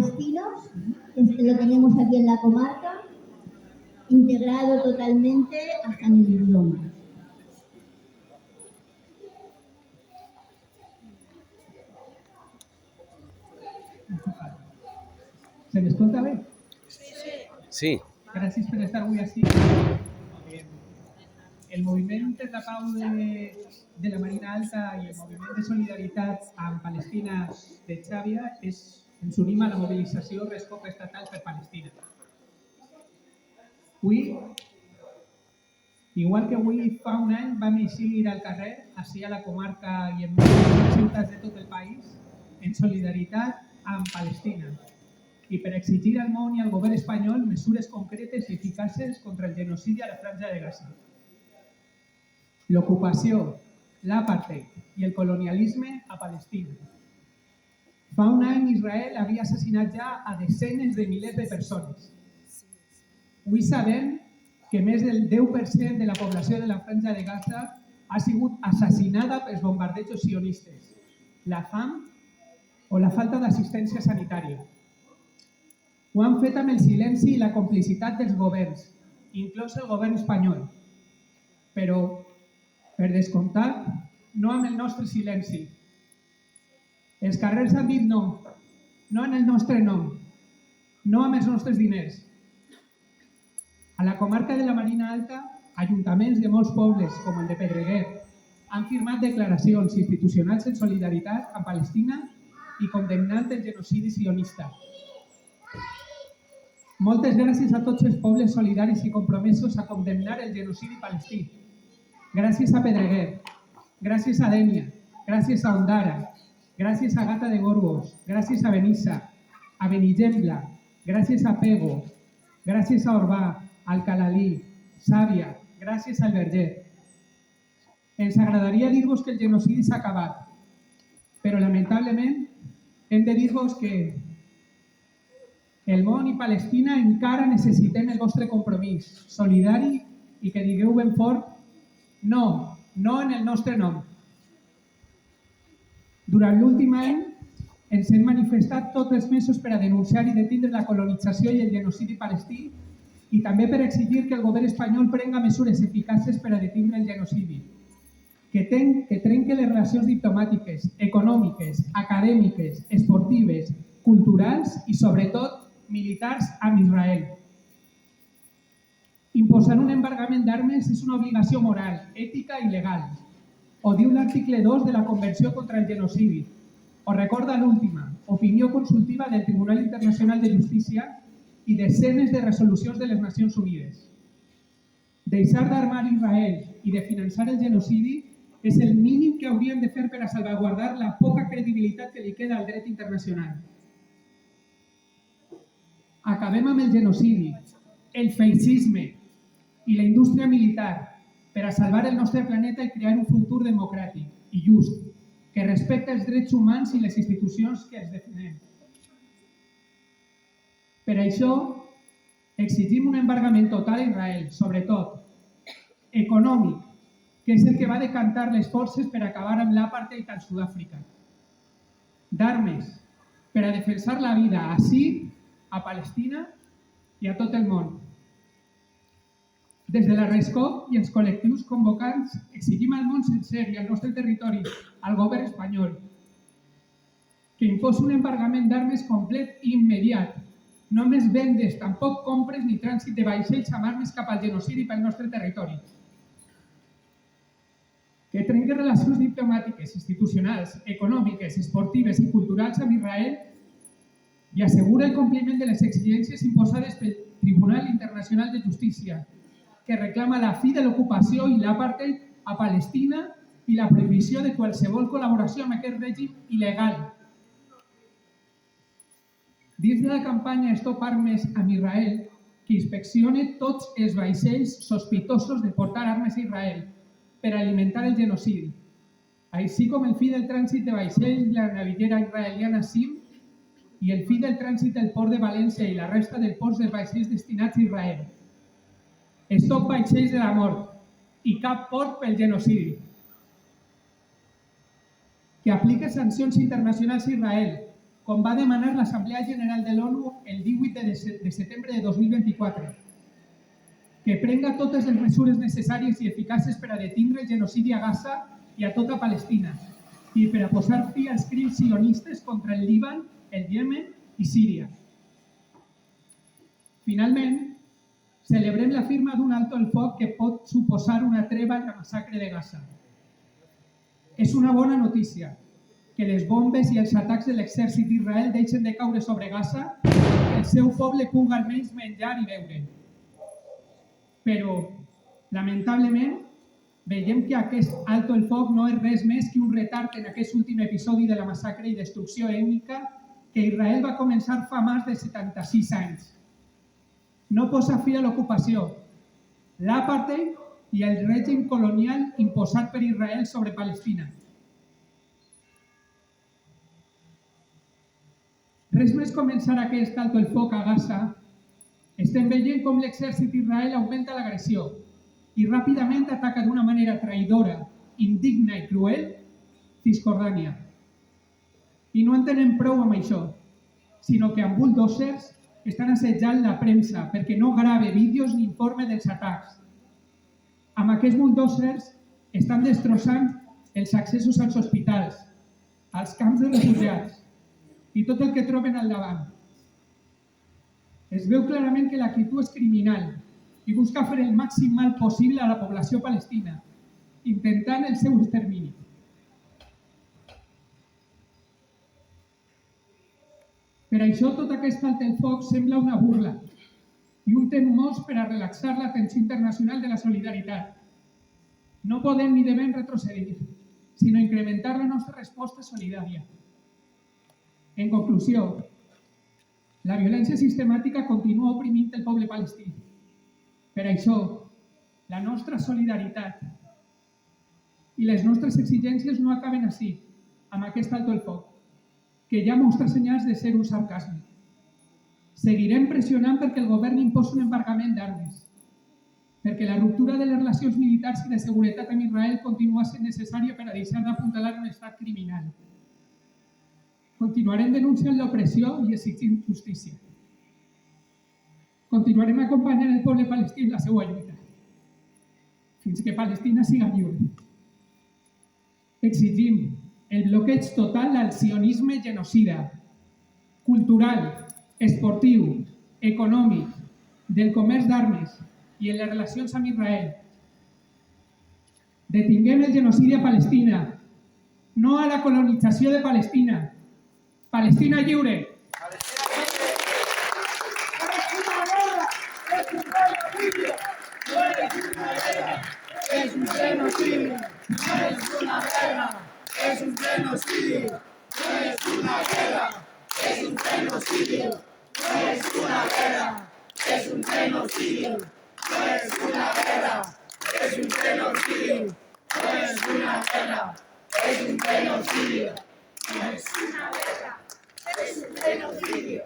palestinos, lo tenemos aquí en la comarca, integrado totalmente hasta en el idioma. Se m'escolta bé? Sí. Gràcies per estar avui així. El moviment per la pau de la Marina Alta i el moviment de solidaritat amb Palestina de Xàbia ens unim a la mobilització Rescop Estatal per Palestina. Avui, igual que avui fa un any, vam eixir al carrer, així a la comarca i en moltes ciutats de tot el país, en solidaritat amb Palestina i per exigir al món i al govern espanyol mesures concretes i eficaces contra el genocidi a la Franja de Gaza. L'ocupació, l'apartheid i el colonialisme a Palestina. Fa un any Israel havia assassinat ja a desenes de milers de persones. Avui sabem que més del 10% de la població de la Franja de Gaza ha sigut assassinada pels bombardejos sionistes, la fam o la falta d'assistència sanitària. Ho han fet amb el silenci i la complicitat dels governs, inclòs el govern espanyol. Però, per descomptat, no amb el nostre silenci. Els carrers han dit no, no en el nostre nom, no amb els nostres diners. A la comarca de la Marina Alta, ajuntaments de molts pobles, com el de Pedreguer, han firmat declaracions institucionals en solidaritat amb Palestina i condemnant el genocidi sionista. Moltes gràcies a tots els pobles solidaris i compromesos a condemnar el genocidi palestí. Gràcies a Pedreguer, gràcies a Dénia, gràcies a Ondara, gràcies a Gata de Gorgos, gràcies a Benissa, a Benigembla, gràcies a Pego, gràcies a Orbà, Alcalalí, Sàvia, gràcies al Verger. Ens agradaria dir-vos que el genocidi s'ha acabat, però lamentablement hem de dir-vos que el món i Palestina encara necessitem el vostre compromís solidari i que digueu ben fort no, no en el nostre nom. Durant l'últim any ens hem manifestat tots els mesos per a denunciar i detindre la colonització i el genocidi palestí i també per exigir que el govern espanyol prenga mesures eficaces per a detindre el genocidi, que trenque les relacions diplomàtiques, econòmiques, acadèmiques, esportives, culturals i sobretot militars amb Israel. Imposar un embargament d'armes és una obligació moral, ètica i legal. Ho diu l'article 2 de la Convenció contra el Genocidi. Ho recorda l'última, opinió consultiva del Tribunal Internacional de Justícia i desenes de resolucions de les Nacions Unides. Deixar d'armar Israel i de finançar el genocidi és el mínim que hauríem de fer per a salvaguardar la poca credibilitat que li queda al dret internacional. Acabem amb el genocidi, el feixisme i la indústria militar per a salvar el nostre planeta i crear un futur democràtic i just, que respecta els drets humans i les institucions que els definem. Per això, exigim un embargament total a Israel, sobretot econòmic, que és el que va decantar les forces per acabar amb l'apartheid a Sud-àfrica. D'armes, per a defensar la vida ací, a Palestina i a tot el món. Des de la Rescop i els col·lectius convocants exigim al món sencer i al nostre territori, al govern espanyol, que imposi un embargament d'armes complet i immediat. No més vendes, tampoc compres ni trànsit de vaixells amb armes cap al genocidi pel nostre territori. Que trenqui relacions diplomàtiques, institucionals, econòmiques, esportives i culturals amb Israel i assegura el compliment de les exigències imposades pel Tribunal Internacional de Justícia, que reclama la fi de l'ocupació i l'apartheid a Palestina i la prohibició de qualsevol col·laboració amb aquest règim il·legal. Dins de la campanya Stop Armes amb Israel, que inspecciona tots els vaixells sospitosos de portar armes a Israel per alimentar el genocidi, així com el fi del trànsit de vaixells de la navillera israeliana SIM i el fi del trànsit del port de València i la resta dels ports dels vaixells destinats a Israel. Stop vaixells de la mort i cap port pel genocidi. Que aplique sancions internacionals a Israel, com va demanar l'Assemblea General de l'ONU el 18 de setembre de 2024, que prenga totes les mesures necessàries i eficaces per a detindre el genocidi a Gaza i a tota Palestina i per a posar fi als crims sionistes contra el Líban, el Iemen i Síria. Finalment, celebrem la firma d'un alto el foc que pot suposar una treva en la massacre de Gaza. És una bona notícia que les bombes i els atacs de l'exèrcit d'Israel deixen de caure sobre Gaza i que el seu poble pugui almenys menjar i beure. Però, lamentablement, veiem que aquest alto el foc no és res més que un retard en aquest últim episodi de la massacre i destrucció ètnica que Israel va començar fa més de 76 anys. No posa fi a l'ocupació, l'apartheid i el règim colonial imposat per Israel sobre Palestina. Res més començar aquest alto el foc a Gaza, estem veient com l'exèrcit d'Israel augmenta l'agressió i ràpidament ataca d'una manera traïdora, indigna i cruel Cisjordània. I no en tenen prou amb això, sinó que amb bulldozers estan assetjant la premsa perquè no grave vídeos ni informe dels atacs. Amb aquests bulldozers estan destrossant els accessos als hospitals, als camps de refugiats i tot el que troben al davant. Es veu clarament que l'actitud és criminal i busca fer el màxim mal possible a la població palestina, intentant el seu extermini. Per això tot aquest alto el foc sembla una burla i un temós per a relaxar la tensió internacional de la solidaritat. No podem ni devem retrocedir, sinó incrementar la nostra resposta solidària. En conclusió, la violència sistemàtica continua oprimint el poble palestí. Per això, la nostra solidaritat i les nostres exigències no acaben així, amb aquest alto el foc, que ja mostra senyals de ser un sarcasme. Seguirem pressionant perquè el govern imposi un embargament d'armes, perquè la ruptura de les relacions militars i de seguretat amb Israel continua sent necessària per a deixar d'apuntalar un estat criminal. Continuarem denunciant l'opressió i exigint justícia. Continuarem acompanyant el poble palestí en la seva lluita, fins que Palestina siga lliure. Exigim el bloqueig total al sionisme genocida, cultural, esportiu, econòmic, del comerç d'armes i en les relacions amb Israel. Detinguem el genocidi a Palestina, no a la colonització de Palestina. Palestina lliure! Es un genocidio, no es una guerra. Es un genocidio, no es una guerra. Es un genocidio, no es una guerra. Es un genocidio, no es una guerra. Es un genocidio, no es una guerra. Es un genocidio, no es una guerra. Es un genocidio.